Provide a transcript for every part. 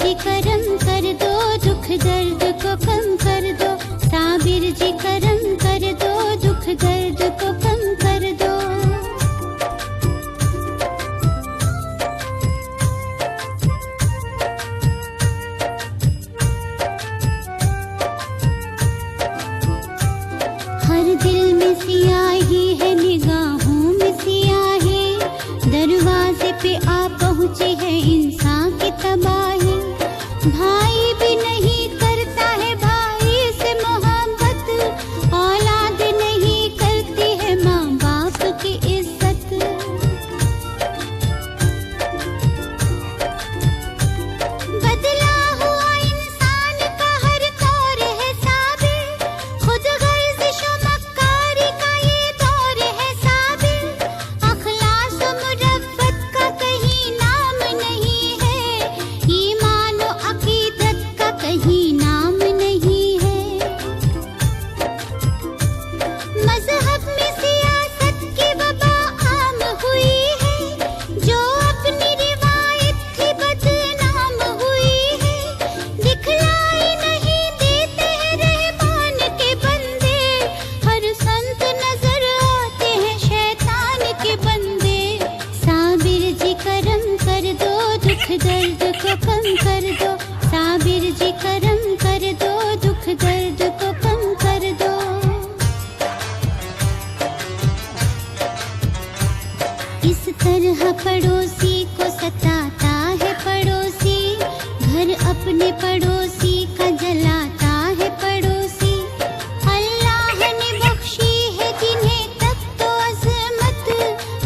जी करम कर दो, दुख दर्द को कम कर दो। साबिर जी करम कर दो, दुख दर्द को कम कर दो। हर दिल में सियाही है, निगाहों में सियाही, दरवाजे पे आ पहुंची है इंसान की तबाही। भाई भी नहीं करता है भाई से मोहब्बत, औलाद नहीं करती है माँ बाप की इज्जत। बदला हुआ इंसान का हर दौर है साबिर, खुद गर्जिश और मक्कारी का ये दौर है साबिर। अखलास और मुरव्वत का कहीं नाम नहीं है, ईमान और अकीदत का कहीं नाम नहीं है। मजहब में सियासत की वबा आम हुई है, जो अपनी रिवायत थी बदनाम हुई है। दिखलाई नहीं देते हैं रहमान के बंदे, हर संत नजर आते हैं शैतान के बंदे। साबिर जी करम कर दो, दुख दर्द को कम कर दो। साबिर जी करम कर दो, दुख दर्द को कम कर दो। इस तरह पड़ोसी को सताता है पड़ोसी, घर अपने पड़ोसी का जलाता है पड़ोसी। अल्लाह ने बख्शी है जिन्हें तब तो अज़मत,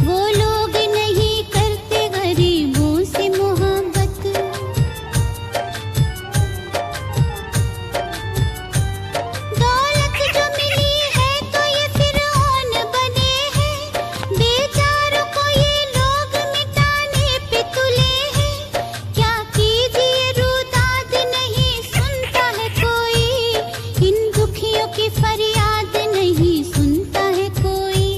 वो लोग नहीं करते गरीबों से मोहब्बत। दौलत जो मिली है तो ये फिरौन बने हैं, बेचारों को ये लोग मिटाने पे तुले हैं। क्या कीजिए रुदाद नहीं सुनता है कोई, इन दुखियों की फरियाद नहीं सुनता है कोई।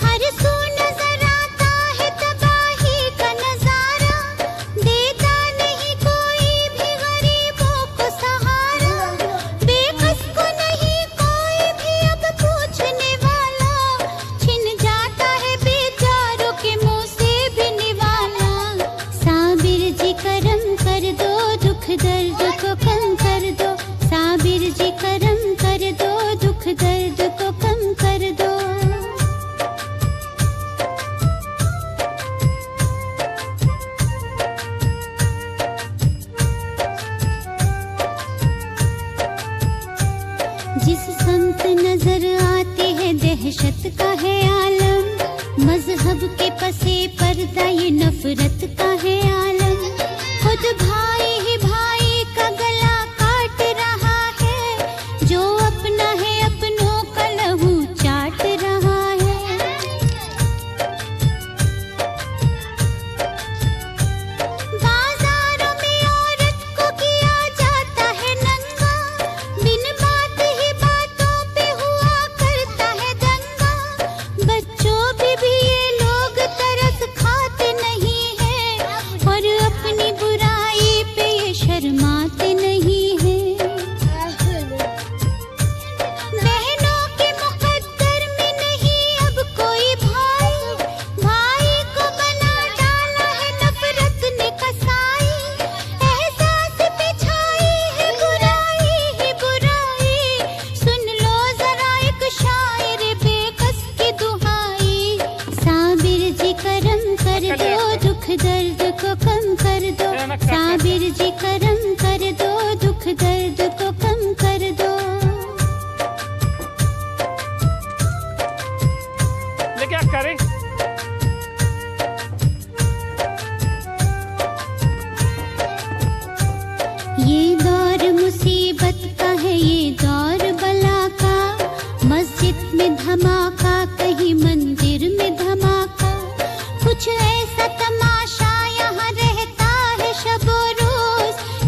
हर सू नजर आता है तबाही का नजारा, देता नहीं कोई भी गरीबों को सहारा। बेकस को नहीं कोई भी अब पूछने वाला, छिन जाता है बेचारों के मुंह से भी निवाला। साबिर जी करम कर दो, दुख दर्द को कम कर दो। साबिर जी करम कर दो, दुख दर्द को कम कर दो। जिस संत नजर आते हैं दहशत का है आलम, मजहब के पसे पर्दा ये नफरत का है आलम। खुद भाई ही भाई का गला काट रहा है, जो अपना है अपनों का लहू चाट रहा है। बाजारों में औरत को किया जाता है नंगा, बिन बात ही बातों पे हुआ करता है दंगा। बच्चों पे भी ये लोग तरस खाते नहीं है, और अपनी बुराई पे ये शर्माते नहीं है। बहनों के मुकद्दर में नहीं अब कोई भाई, भाई को बना डाला है नफरत ने कसाई। एहसास पे छाई है बुराई ही बुराई, सुन लो जरा एक शायर बेकस की दुहाई। साबिर जी करम कर दो, दुख दर्द को कम कर दो। साबिर जी करम कर दो, दुख दर्द को कम कर दो। ले क्या करें? ये दौर मुसीबत का है, ये दौर बला का। मस्जिद में धमाका, कहीं मंदिर में धमाका, कुछ ऐसा तमाशा यहाँ रहता है शबो रोज।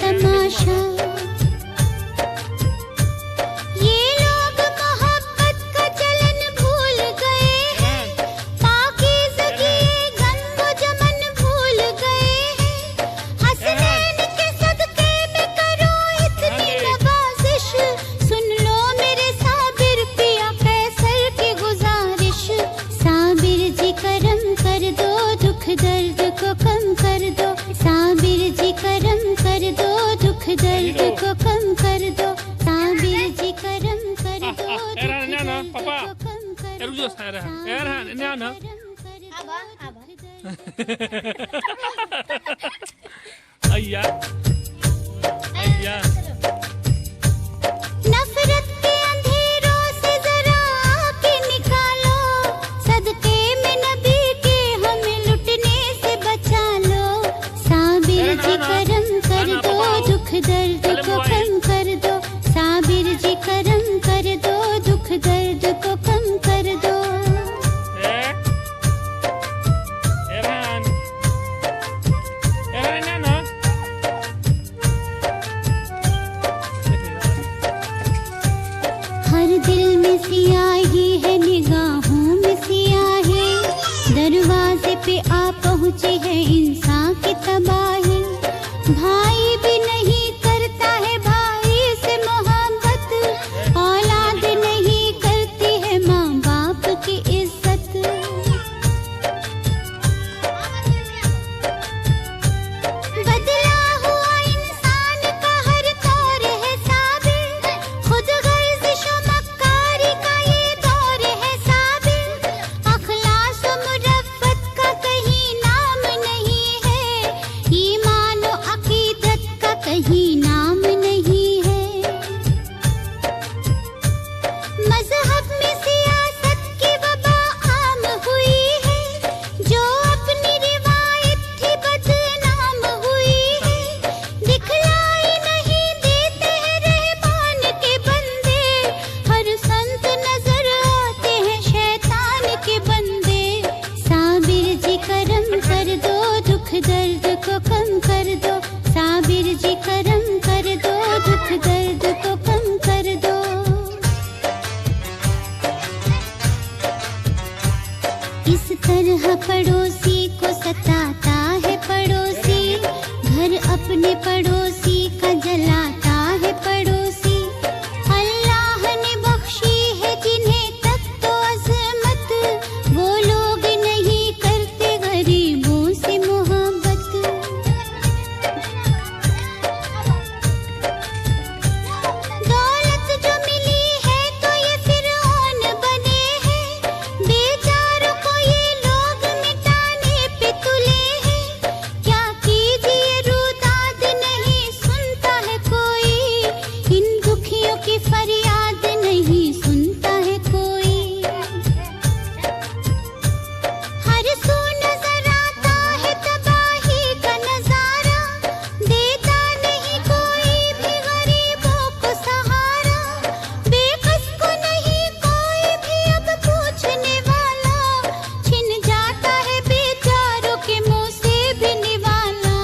तमाशा। ये लोग मोहब्बत का चलन भूल गए हैं, पाकीज़गी गंगो जमन भूल गए हैं। हसनैन के सदके में करो इतनी नवाजिश, सुन लो मेरे साबिर पिया कैसर की गुजारिश। साबिर जी करम कर दो, दुख दर्द को कम कर दो। साबिर जी करम कर दो, दुख दर्द को कम कर दो। साबिर जी करम कर दो, दुख दर्द को कम कर दो। नफरत के अंधेरों से जरा आके निकालो, सदके में नबी के हमें लुटने से बचा लो। साबिर जी करम कर दो, दुख दर्द को कम कर दो। साबिर जी करम कर दो, दुख दर्द को कम कर दो। हर दिल में सियाही है, निगाहों में सियाही, दरवाजे पे आ पहुंची है इंसान की तबाही। भाई भी नहीं करता है भाई से मोहब्बत, औलाद नहीं करती है माँ बाप की इज्जत। बदला हुआ इंसान का हर दौर है साबिर, खुद गर्जिश व मक्कारी का ये दौर है साबिर। अखलास व मुरव्वत का कहीं नाम नहीं है, ईमान व अकीदत का कहीं नाम नहीं है। मजहब में सियासत की वबा आम हुई है, जो अपनी रिवायत थी बदनाम हुई है। दिखलाई नहीं देते हैं रहमान के बंदे, हर संत नजर आते हैं शैतान के बंदे। साबिर जी करम कर दो, दुख दर्द को कम कर दो। साबिर जी करम कर दो, दुख दर्द को कम कर दो। इस तरह पड़ोसी को सताता है पड़ोसी, घर अपने पड़ोसी का जलाता है पड़ोसी। अल्लाह ने बख्शी है जिन्हें तक तो अज़मत, वो लोग नहीं करते गरीबों से मोहब्बत। दौलत जो मिली है तो ये फिरौन बने हैं, बेचारों को ये लोग मिटाने पे तुले हैं। क्या कीजिए रुदाद नहीं सुनता है कोई, इन दुखियों की फरियाद नहीं सुनता है कोई। हर सू नजर आता है तबाही का नजारा, देता नहीं कोई भी गरीबों को सहारा। बेकस को नहीं कोई भी अब पूछने वाला, छिन जाता है बेचारों के मुंह से भी निवाला।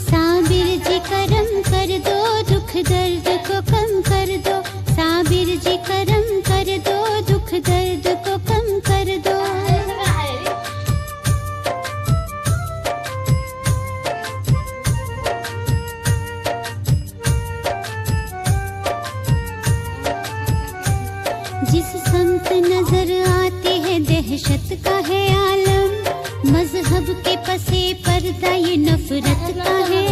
साबिर जी करम कर दो, दुख दर्द को कम कर दो। साबिर जी करम कर दो, दुख दर्द को कम कर दो। जिस संत नजर आते हैं दहशत का है आलम, मजहब के पसे पर्दा ये नफरत का है